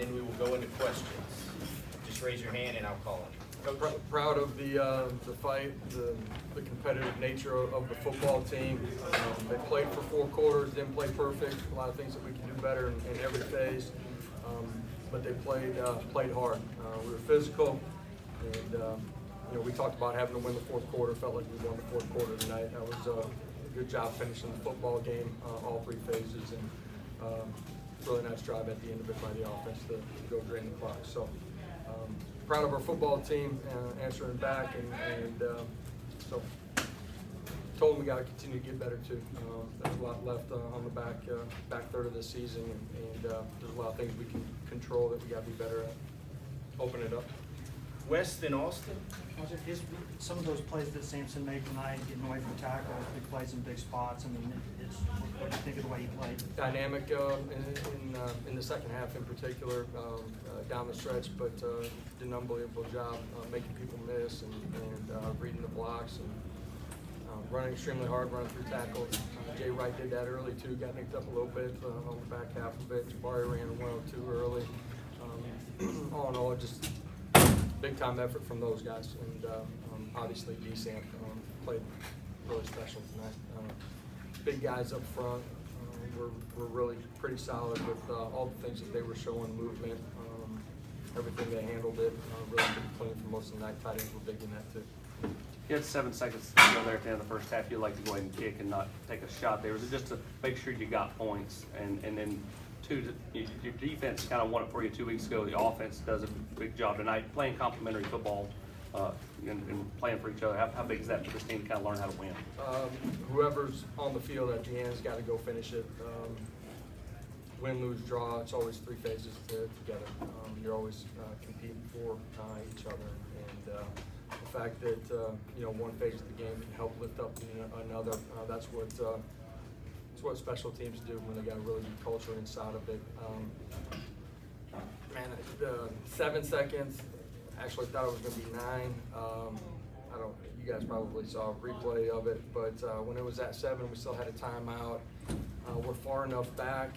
then we will go into questions. Just raise your hand and I'll call on you. Proud of the fight, the competitive nature of the football team. They played for 4 quarters, didn't play perfect. A lot of things that we can do better in every phase, but they played hard. We were physical, and we talked about having to win the 4th quarter. Felt like we won the 4th quarter tonight. That was a good job finishing the football game, all 3 phases, and really nice job at the end of it by the offense to go drain the clock. So. Proud of our football team answering back, and so told them we got to continue to get better too. There's a lot left on the back third of this season, and there's a lot of things we can control that we got to be better at. Open it up. West and Austin. Some of those plays that Sampson made tonight, getting away from tackles, big plays in big spots. I mean, what do you think of the way he played? Dynamic in the second half in particular, down the stretch, but did an unbelievable job making people miss and reading the blocks and running extremely hard, running through tackles. Jay Wright did that early too, got nicked up a little bit on the back half of it. Jabari ran well too early. All in all, just big time effort from those guys, and obviously D-Samp played really special tonight. Big guys up front. We're really pretty solid with all the things that they were showing, movement, everything they handled it. Really pretty clean for most of the night. Tight ends were big in that too. You had 7 seconds to go there at the end of the first half. You'd like to go ahead and kick and not take a shot there. Was it just to make sure you got points? And then, 2, your defense kind of won it for you 2 weeks ago. The offense does a big job tonight, playing complementary football and playing for each other. How big is that for this team to kind of learn how to win? Whoever's on the field at the end has got to go finish it. Win, lose, draw. It's always 3 phases together. You're always competing for each other, and the fact that one phase of the game can help lift up another. That's what special teams do when they got a really good culture inside of it. Man, the 7 seconds. Actually, thought it was going to be 9. You guys probably saw a replay of it, but when it was at 7, we still had a timeout. We're far enough back.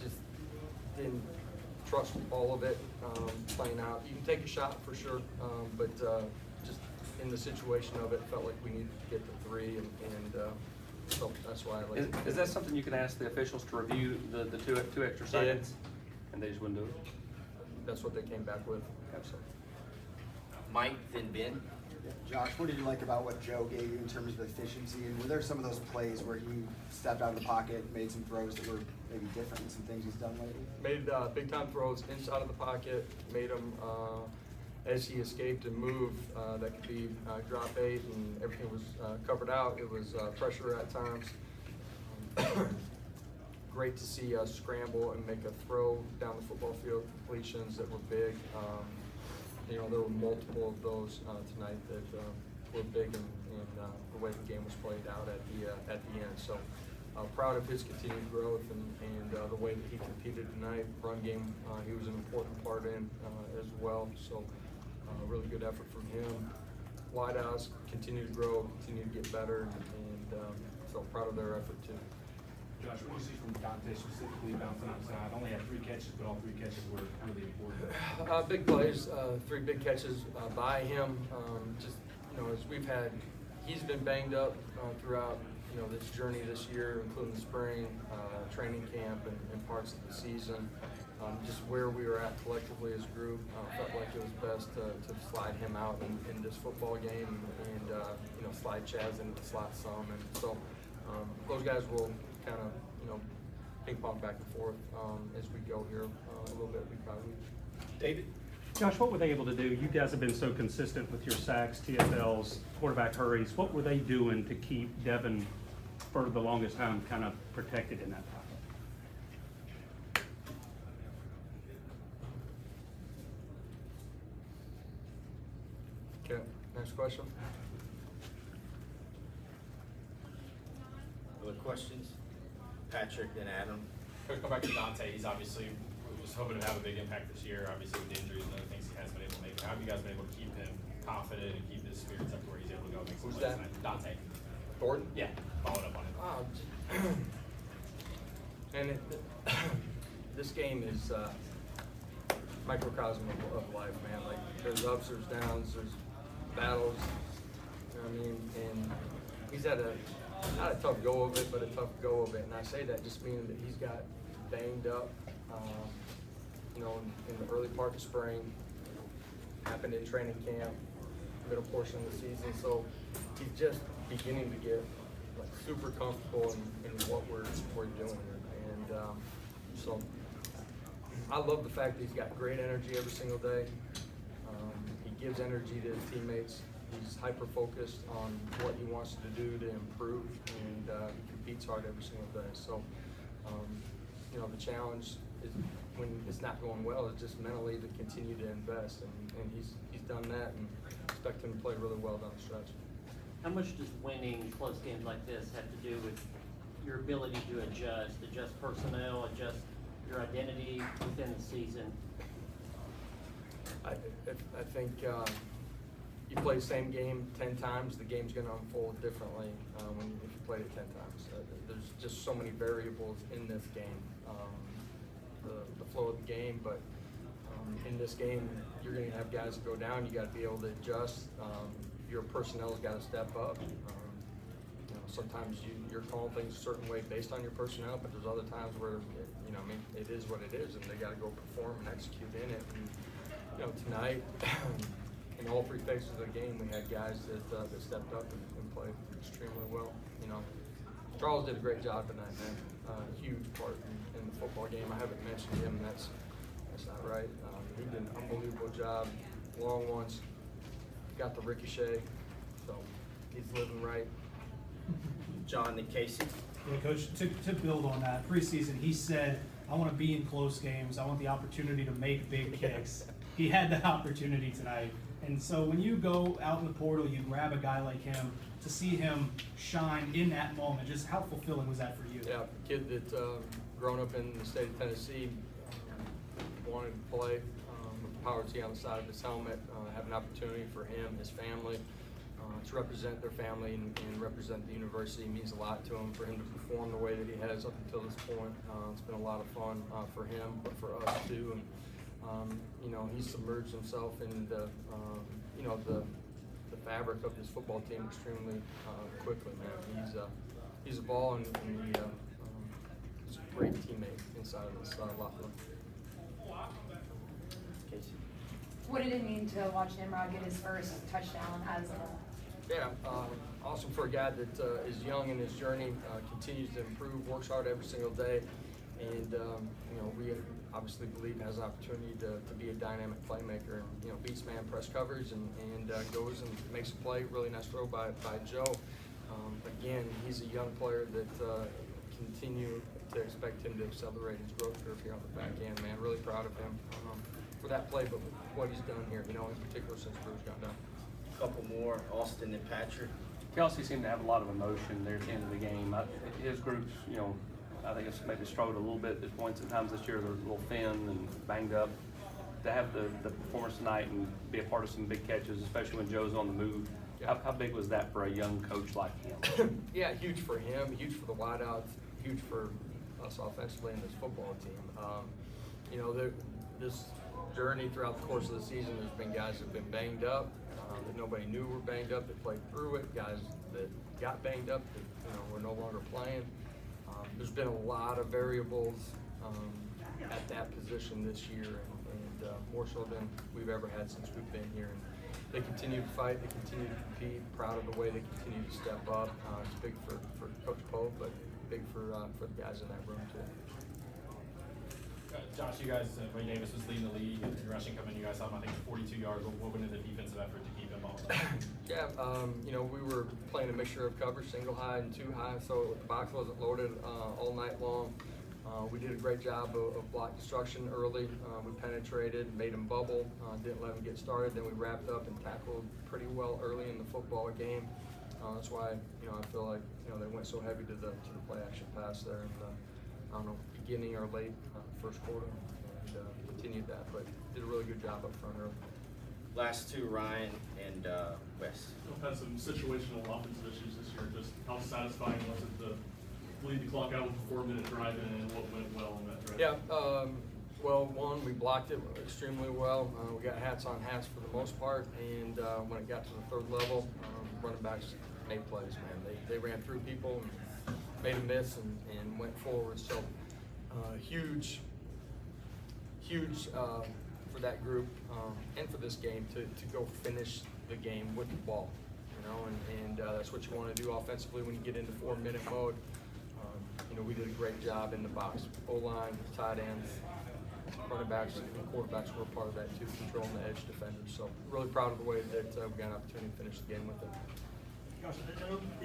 Just didn't trust all of it playing out. You can take a shot for sure, but just in the situation of it, felt like we needed to get to 3, and so that's why I like it. Is that something you can ask the officials to review the 2 extra seconds, and they just wouldn't do it? That's what they came back with. Absolutely. Mike, then Ben. Josh, what did you like about what Joe gave you in terms of efficiency? And were there some of those plays where he stepped out of the pocket, made some throws that were maybe different than some things he's done lately? Made big time throws inside of the pocket, made them as he escaped and moved. That could be drop 8 and everything was covered out. It was pressure at times. Great to see us scramble and make a throw down the football field, completions that were big. There were multiple of those tonight that were big in the way the game was played out at the end. So proud of his continued growth and the way that he competed tonight. Run game, he was an important part in as well. So really good effort from him. Wideouts continue to grow, continue to get better, and so proud of their effort too. Josh, what do you see from Dante specifically bouncing outside? Only had 3 catches, but all 3 catches were really important. Big plays, 3 big catches by him. As we've had, he's been banged up throughout this journey this year, including the spring, training camp, and parts of the season. Just where we were at collectively as a group, felt like it was best to slide him out in this football game and slide Chaz into the slot some, and so those guys will kind of ping pong back and forth as we go here a little bit week by week. David. Josh, what were they able to do? You guys have been so consistent with your sacks, TFLs, quarterback hurries. What were they doing to keep Devin for the longest time kind of protected in that pocket? Okay, next question. Other questions? Patrick, then Adam. Coach, go back to Dante. He's obviously was hoping to have a big impact this year, obviously with the injuries and other things he has been able to make. How have you guys been able to keep him confident and keep his spirits up to where he's able to go make some Who's plays that? tonight? Dante. Thornton? Yeah, following up on it. And this game is microcosm of life, man. Like there's ups, there's downs, there's battles. You know what I mean? And he's had not a tough go of it, but a tough go of it. And I say that just meaning that he's got banged up, you know, in the early part of spring, happened in training camp, middle portion of the season. So he's just beginning to get like super comfortable in what we're doing. And so I love the fact that he's got great energy every single day. He gives energy to his teammates. He's hyper-focused on what he wants to do to improve, and he competes hard every single day. So, you know, the challenge is when it's not going well is just mentally to continue to invest, and he's done that, and expect him to play really well down the stretch. How much does winning close games like this have to do with your ability to adjust personnel, adjust your identity within the season? I think you play the same game 10 times, the game's going to unfold differently if you played it 10 times. There's just so many variables in this game, the flow of the game, but in this game, you're going to have guys that go down. You got to be able to adjust. Your personnel's got to step up. You know, sometimes you're calling things a certain way based on your personnel, but there's other times where you know, I mean, it is what it is, and they got to go perform and execute in it. And, you know, tonight, in all three phases of the game, we had guys that stepped up and played extremely well. You know, Charles did a great job tonight, man. Huge part in the football game. I haven't mentioned him. That's not right. He did an unbelievable job. Long ones, got the ricochet, so he's living right. John and Casey. Yeah, Coach, to build on that, preseason, he said, I want to be in close games. I want the opportunity to make big kicks. He had that opportunity tonight. And so when you go out in the portal, you grab a guy like him, to see him shine in that moment, just how fulfilling was that for you? Yeah, a kid that grown up in the state of Tennessee, wanted to play with the power T on the side of his helmet, have an opportunity for him, his family, to represent their family and represent the university means a lot to him. For him to perform the way that he has up until this point, it's been a lot of fun for him, but for us too. And you know, he's submerged himself in the you know, the fabric of this football team extremely quickly, man. He's a ball, and he's a great teammate inside of this locker room. Casey. What did it mean to watch Nimrod get his first touchdown as a? Yeah, awesome for a guy that is young in his journey, continues to improve, works hard every single day, and you know, we obviously believe has an opportunity to be a dynamic playmaker. And, you know, beats man press coverage and goes and makes a play. Really nice throw by Joe. Again, he's a young player that continue to expect him to accelerate his growth curve here on the back end. Man, really proud of him for that play, but what he's done here, you know, in particular since Bruce got done. Couple more, Austin and Patrick. Kelsey seemed to have a lot of emotion there at the end of the game. His groups, you know, I think it's maybe struggled a little bit at points at times this year. They're a little thin and banged up. To have the performance tonight and be a part of some big catches, especially when Joe's on the move, how big was that for a young coach like him? Yeah, huge for him, huge for the wideouts, huge for us offensively in this football team. You know, this journey throughout the course of the season, there's been guys that have been banged up, that nobody knew were banged up, that played through it, guys that got banged up that, you know, were no longer playing. There's been a lot of variables at that position this year, and more so than we've ever had since we've been here. And they continue to fight, they continue to compete. Proud of the way they continue to step up. It's big for Coach Pope, but big for the guys in that room too. Josh, you guys, Ray Davis was leading the league in rushing coming. You guys saw him, I think, 42 yards. What went into the defensive effort to keep him all up? Yeah, you know, we were playing a mixture of coverage, single high and two high, so the box wasn't loaded all night long. We did a great job of block destruction early. We penetrated, made them bubble, didn't let them get started. Then we wrapped up and tackled pretty well early in the football game. That's why, you know, I feel like, you know, they went so heavy to the play action pass there in the, I don't know, beginning or late first quarter, and continued that, but did a really good job up front early. Last two, Ryan and Wes. We've had some situational offensive issues this year. Just how satisfying was it to bleed the clock out with a 4-minute drive in, and what went well in that drive? Yeah, Well, one, we blocked it extremely well. We got hats on hats for the most part, and when it got to the third level, running backs made plays, man. They ran through people and made a miss and went forward. So huge for that group and for this game to go finish the game with the ball, you know, and that's what you want to do offensively when you get into 4-minute mode. You know, we did a great job in the box. O-line, tight ends, running backs, and quarterbacks were a part of that too, controlling the edge defenders. So really proud of the way that we got an opportunity to finish the game with it. Gosh,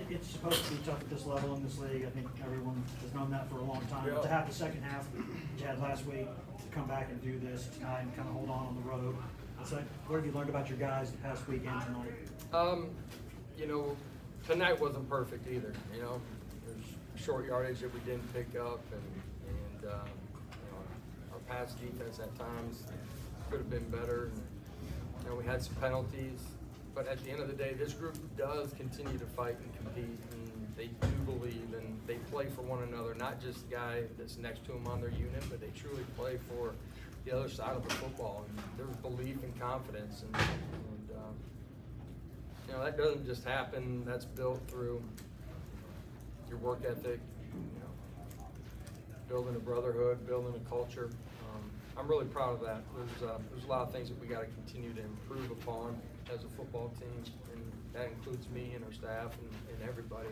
it's supposed to be tough at this level in this league. I think everyone has known that for a long time. But to have the second half that you had last week, to come back and do this tonight and kind of hold on the road, it's like, what have you learned about your guys the past week and tonight? You know, tonight wasn't perfect either. You know, there's short yardage that we didn't pick up, and you know, our pass defense at times could have been better. And, you know, we had some penalties. But at the end of the day, this group does continue to fight and compete, and they do believe, and they play for one another, not just the guy that's next to them on their unit, but they truly play for the other side of the football. And there's belief and confidence, and you know, that doesn't just happen. That's built through your work ethic, you know, building a brotherhood, building a culture. I'm really proud of that. There's a lot of things that we got to continue to improve upon as a football team, and that includes me and our staff and everybody.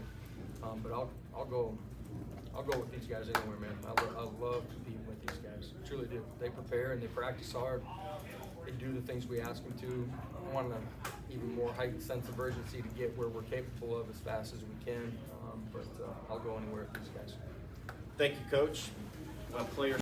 But I'll go with these guys anywhere, man. I love competing with these guys. I truly do. They prepare and they practice hard. They do the things we ask them to. I want an even more heightened sense of urgency to get where we're capable of as fast as we can. But I'll go anywhere with these guys. Thank you, Coach. Players